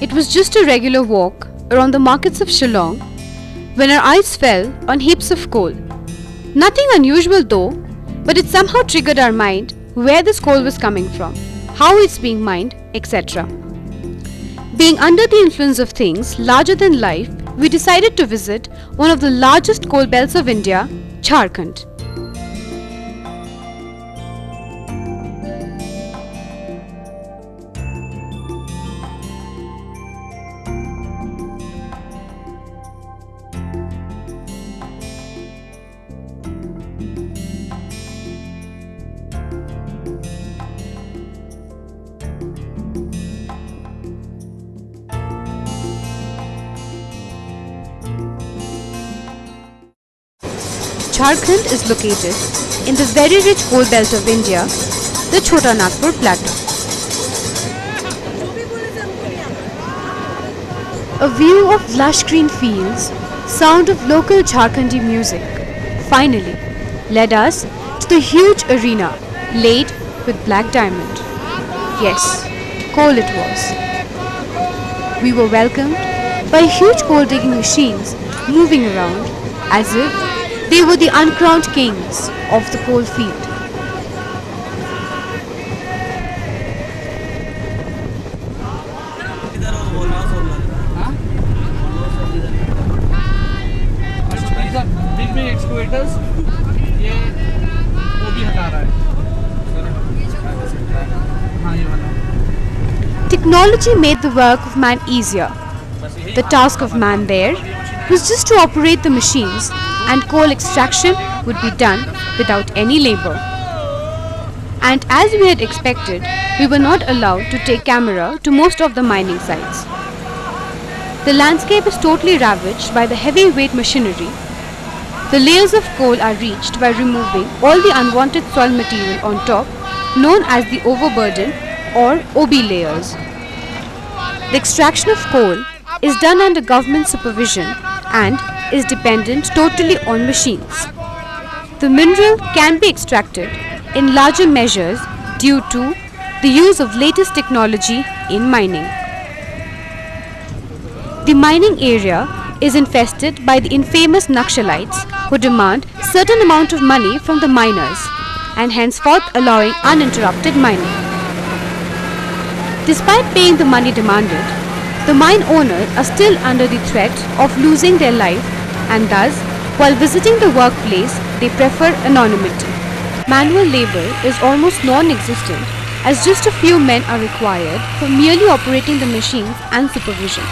It was just a regular walk around the markets of Shillong when our eyes fell on heaps of coal. Nothing unusual though, but it somehow triggered our mind where this coal was coming from, how it's being mined, etc. Being under the influence of things larger than life, we decided to visit one of the largest coal belts of India, Jharkhand. Jharkhand is located in the very rich coal belt of India, the Chota Nagpur Plateau. A view of lush green fields, sound of local Jharkhandi music, finally led us to the huge arena laid with black diamond. Yes, coal it was. We were welcomed by huge coal digging machines moving around as if they were the uncrowned kings of the coal field. Big excavators, ये वो भी हटा रहा है. Technology made the work of man easier. The task of man there was just to operate the machines, and coal extraction would be done without any labor. And as we had expected, we were not allowed to take camera to most of the mining sites. The landscape is totally ravaged by the heavy-weight machinery. The layers of coal are reached by removing all the unwanted soil material on top, known as the overburden or OB layers. The extraction of coal is done under government supervision and is dependent totally on machines. The mineral can be extracted in larger measures due to the use of latest technology in mining. The mining area is infested by the infamous Naxalites who demand certain amount of money from the miners and henceforth allowing uninterrupted mining. Despite paying the money demanded, the mine owners are still under the threat of losing their life, and thus, while visiting the workplace, they prefer anonymity. Manual labor is almost non-existent as just a few men are required for merely operating the machines and supervision.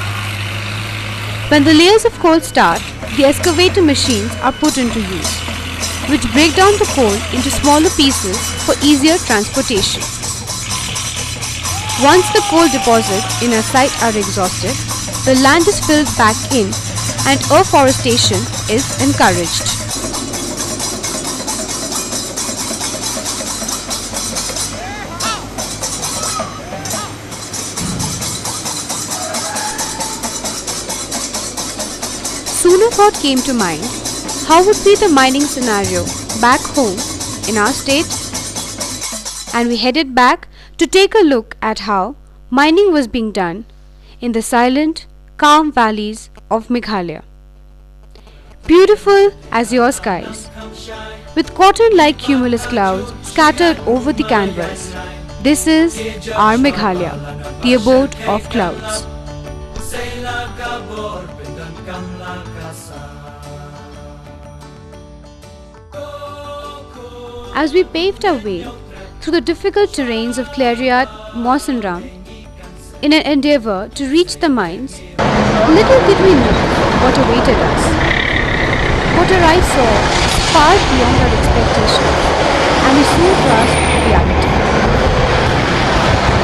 When the layers of coal start, the excavator machines are put into use, which break down the coal into smaller pieces for easier transportation. Once the coal deposits in a site are exhausted, the land is filled back in and afforestation is encouraged. Soon a thought came to mind, how would be the mining scenario back home in our state? And we headed back to take a look at how mining was being done in the silent, calm valleys of Meghalaya. Beautiful azure skies, with cotton-like cumulus clouds scattered over the canvas. This is our Meghalaya, the abode of clouds. As we paved our way through the difficult terrains of Clariat Mawsynram in an endeavour to reach the mines, little did we know what awaited us. What our eyes saw was far beyond our expectations, and we soon grasped reality.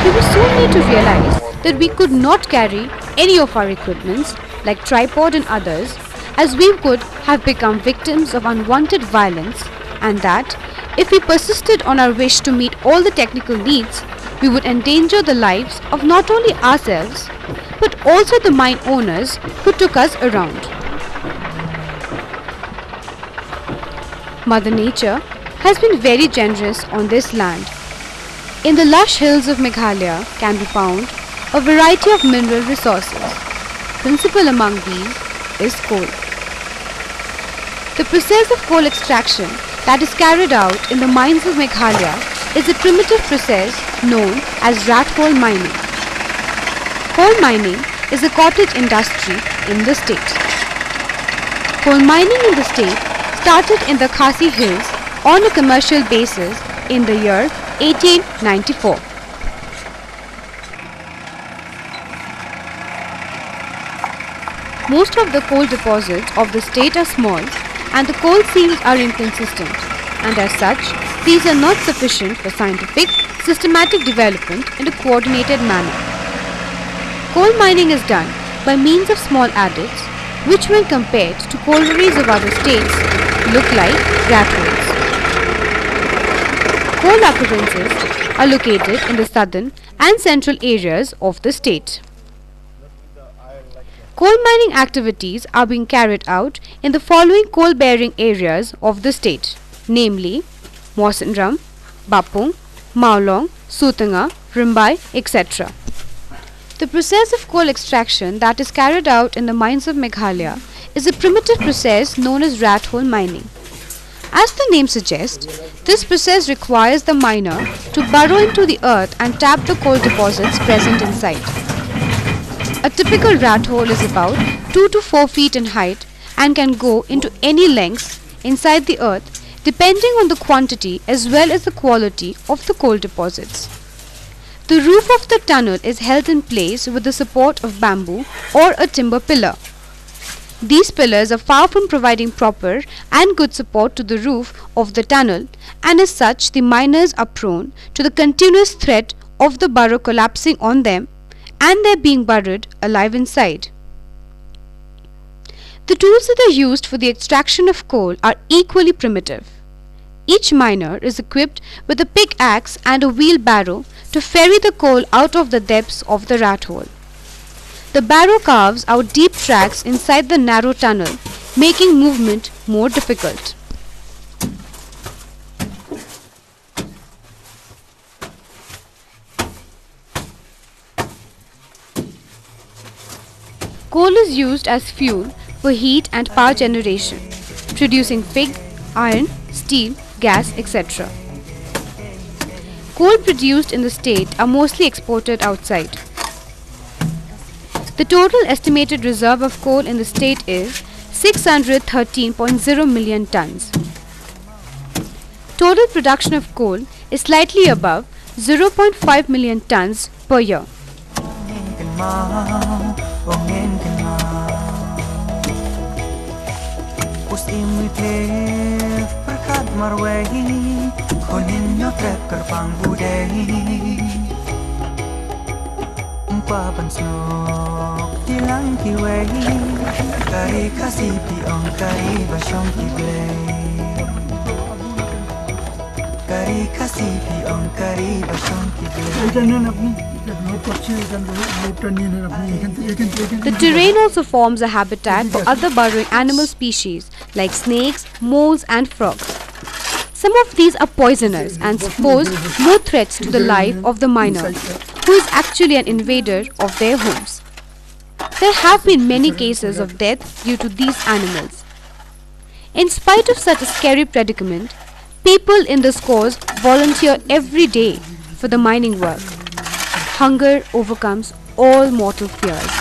We were soon made to realize that we could not carry any of our equipments, like tripod and others, as we would have become victims of unwanted violence, and that if we persisted on our wish to meet all the technical needs, we would endanger the lives of not only ourselves, but also the mine owners who took us around. Mother Nature has been very generous on this land. In the lush hills of Meghalaya can be found a variety of mineral resources. Principal among these is coal. The process of coal extraction that is carried out in the mines of Meghalaya is a primitive process known as rat hole mining. Coal mining is a cottage industry in the state. Coal mining in the state started in the Khasi Hills on a commercial basis in the year 1894. Most of the coal deposits of the state are small and the coal seams are inconsistent, and as such, these are not sufficient for scientific, systematic development in a coordinated manner. Coal mining is done by means of small adits, which when compared to collieries of other states look like rat holes. Coal occurrences are located in the southern and central areas of the state. Coal mining activities are being carried out in the following coal-bearing areas of the state, namely Mawsynram, Bapung, Maolong, Sutanga, Rimbai, etc. The process of coal extraction that is carried out in the mines of Meghalaya is a primitive process known as rat hole mining. As the name suggests, this process requires the miner to burrow into the earth and tap the coal deposits present inside. A typical rat hole is about 2 to 4 feet in height and can go into any length inside the earth depending on the quantity as well as the quality of the coal deposits. The roof of the tunnel is held in place with the support of bamboo or a timber pillar. These pillars are far from providing proper and good support to the roof of the tunnel, and as such the miners are prone to the continuous threat of the burrow collapsing on them and their being buried alive inside. The tools that are used for the extraction of coal are equally primitive. Each miner is equipped with a pickaxe and a wheelbarrow to ferry the coal out of the depths of the rat hole. The barrow carves out deep tracks inside the narrow tunnel, making movement more difficult. Coal is used as fuel for heat and power generation, producing pig, iron, steel, gas, etc. Coal produced in the state are mostly exported outside. The total estimated reserve of coal in the state is 613.0 million tons. Total production of coal is slightly above 0.5 million tons per year. The terrain also forms a habitat for other burrowing animal species like snakes, moles and frogs. Some of these are poisonous and pose more threats to the life of the miner, who is actually an invader of their homes. There have been many cases of death due to these animals. In spite of such a scary predicament, people in the scores volunteer every day for the mining work. Hunger overcomes all mortal fears.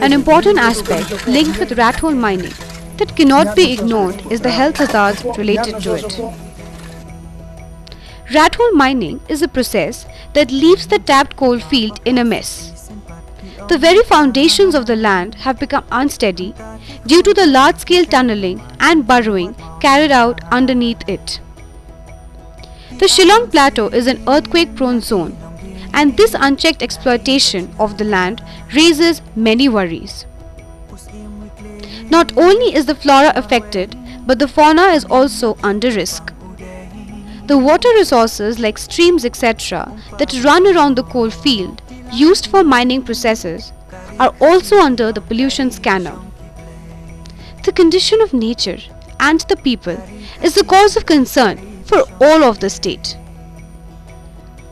An important aspect linked with rat hole mining that cannot be ignored is the health hazards related to it. Rat hole mining is a process that leaves the tapped coal field in a mess. The very foundations of the land have become unsteady due to the large-scale tunneling and burrowing carried out underneath it. The Shillong Plateau is an earthquake-prone zone, and this unchecked exploitation of the land raises many worries. Not only is the flora affected, but the fauna is also under risk. The water resources like streams etc. that run around the coal field used for mining processes are also under the pollution scanner. The condition of nature and the people is the cause of concern for all of the state.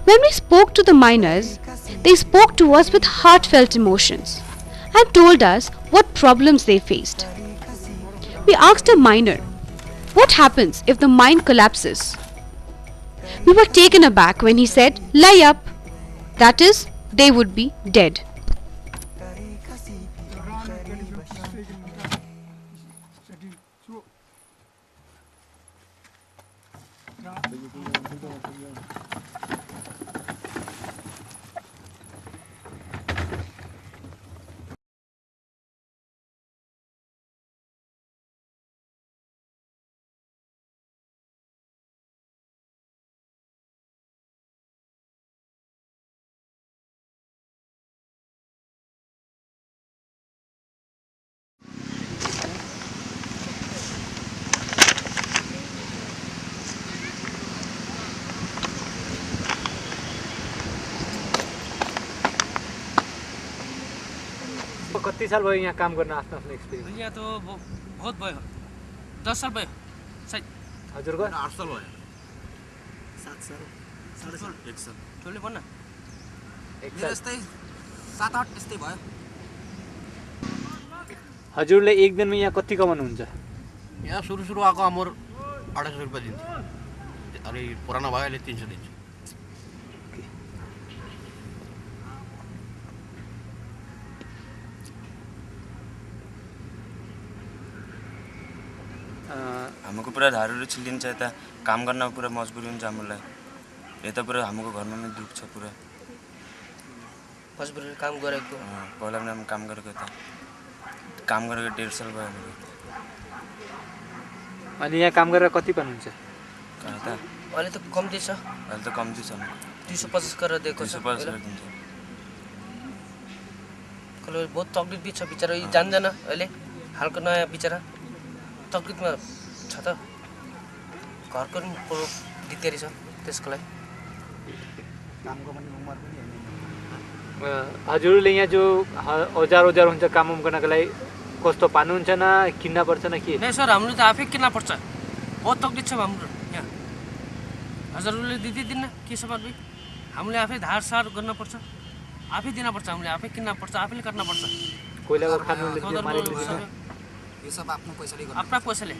When we spoke to the miners, they spoke to us with heartfelt emotions and told us what problems they faced. We asked a miner, what happens if the mine collapses? We were taken aback when he said, lie up. That is, they would be dead. कति साल भयो यहाँ काम गर्न आफ्नो experience? यहाँ त बहुत भयो, 10 साल भयो सायद। हजुरको 8 साल भयो, 7 साल, 1 साल। तैँले भन्न मेरो यस्तै 7-8 यस्तै भयो। हजुरले एक दिनमा यहाँ कति कमाउनुहुन्छ? यहाँ सुरु आएको हाम्रो 250 रुपैयाँ दिन्छ, अनि पुरानो भयो अहिले 300 दिन्छ। हमको पूरा धारहरू छिल्लिन्छ, यता काम गर्न पूरा मजबुरी हुन्छ हामीलाई। यता पूरा हाम्रो घरमा नै दुख छ, पूरा मजबुरी काम गरेको। पहिला पनि हामी काम गरेको, यता काम गरेको 1.5 साल भयो हाम्रो। अनि यहाँ काम गरेर कति पाउनुहुन्छ? यता अहिले त कम्ती छ, अहिले त कम्ती छ, 250 गरेर दिएको छ। 250 गरेर दिन्छ। कहिले बहुत तकलिफ भी छ बिचरा, यी जान्दैन अहिले हालको नयाँ बिचरा तकलिफमा छ त। घरको पनि पुरो दिक्करी छ त्यसको लागि। हजुरले यहाँ जो औजार हुन्छ काम गर्नको लागि कस्तो पाउनुहुन्छ न किन्न पर्छ न के? नै सर, हामीले त आफै किन्न पर्छ, बहुत तकलिफ छ हाम्रो यहाँ। हजुरले दिँदैन के सामान भी हामीले आफै धार सार गर्न पर्छ, आफै दिन पर्छ, हामीले आफै किन्न पर्छ, आफैले गर्न पर्छ। कोइलाको खानुले यो सब आफ्नो पैसाले गर्नु, आफ्ना पैसाले।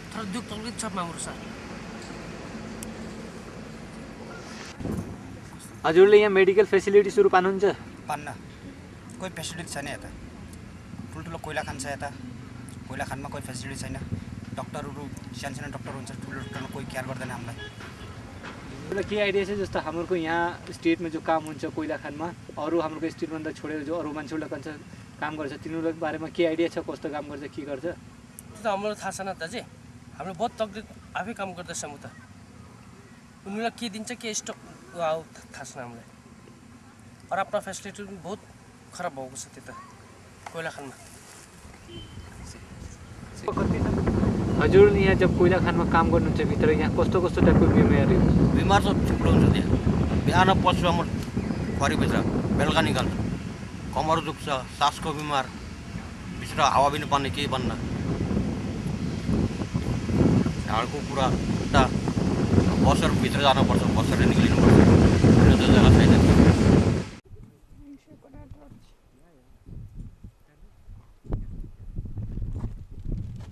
तर दुख तकलिफ छ हाम्रो सर। हजुरले यहाँ मेडिकल फेसिलिटिजहरु पाउनुहुन्छ? पान्न, कोही फेसिलिटी छैन यता। ठुल्ठुलो कोइला खान छ यता, कोइला खानमा कोही फेसिलिटी छैन। डक्टरहरू सानो डक्टर हुन्छ, ठुलो डक्टरमा कोही केयर गर्दैन हामीलाई। मलाई के आइडिया छ जस्तो हाम्रो यहाँ स्टेटमा जो काम हुन्छ कोइला खानमा, अरू हाम्रो स्टेटभन्दा छोडेर जो अरू मान्छेहरूले काम गर्छ, तिनीहरूको बारेमा के आइडिया छ, कस्तो काम गर्छ, के गर्छ? त्यो त हाम्रो थाहा छैन दाजु, हामीले बहुत तकलिफ आफै काम गर्दैछ म त। उनीहरूलाई के दिन्छ के स्टक थाहा छैन हामीलाई। और आफ्ना फेसिलिटी पनि बहुत खराब भएको छ त्यता कोइला खानमा। हजुरले यहाँ जब कोइला खानमा काम गर्नुहुन्छ भित्र यहाँ कस्तो कस्तो टाइपको बिमारी हुन्छ? बिमार सब थुप्रो हुन्छ त्यहाँ। बिहान पस्छु म खरीभित्र बेलुका निकाल्छु, कमर दुख्छ, सासको बिमार, भित्र हावा पनि पाउने केही बन्न, झाडको कुरा उता बसर भित्र जानुपर्छ, बसरले निक्लिनुपर्छ, जग्गा छैन।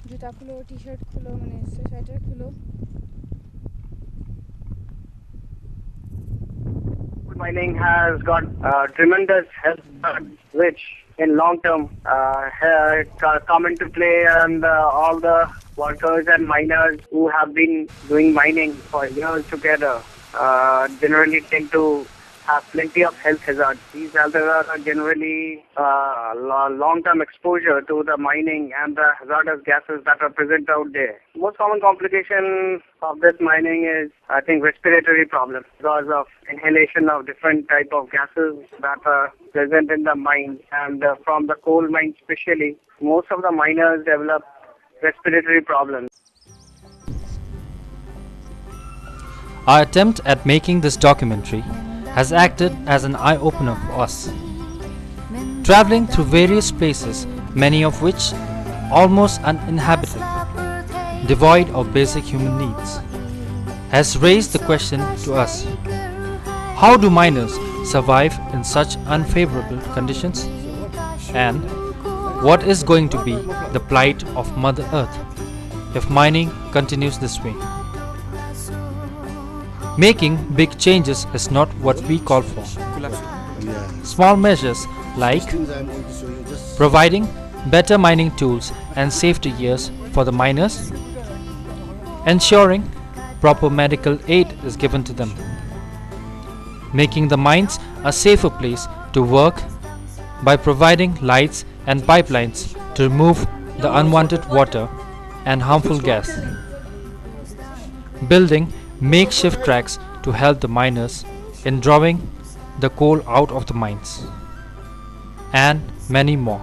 जुत्ता खुलो, टी शर्ट खुलो, मैंने स्वेटर खुलो। Mining has got tremendous health which in long term come into play, and all the workers and miners who have been doing mining for years together generally tend to have plenty of health hazards. These health hazards are generally long-term exposure to the mining and the hazardous gases that are present out there. Most common complication of this mining is, I think, respiratory problems because of inhalation of different type of gases that are present in the mine, and from the coal mine especially, most of the miners develop respiratory problems. Our attempt at making this documentary has acted as an eye-opener for us. Traveling through various places, many of which almost uninhabited, devoid of basic human needs, has raised the question to us: how do miners survive in such unfavorable conditions? And what is going to be the plight of Mother Earth if mining continues this way? Making big changes is not what we call for. Small measures like providing better mining tools and safety gears for the miners, ensuring proper medical aid is given to them, making the mines a safer place to work by providing lights and pipelines to remove the unwanted water and harmful gas, building makeshift tracks to help the miners in drawing the coal out of the mines, and many more.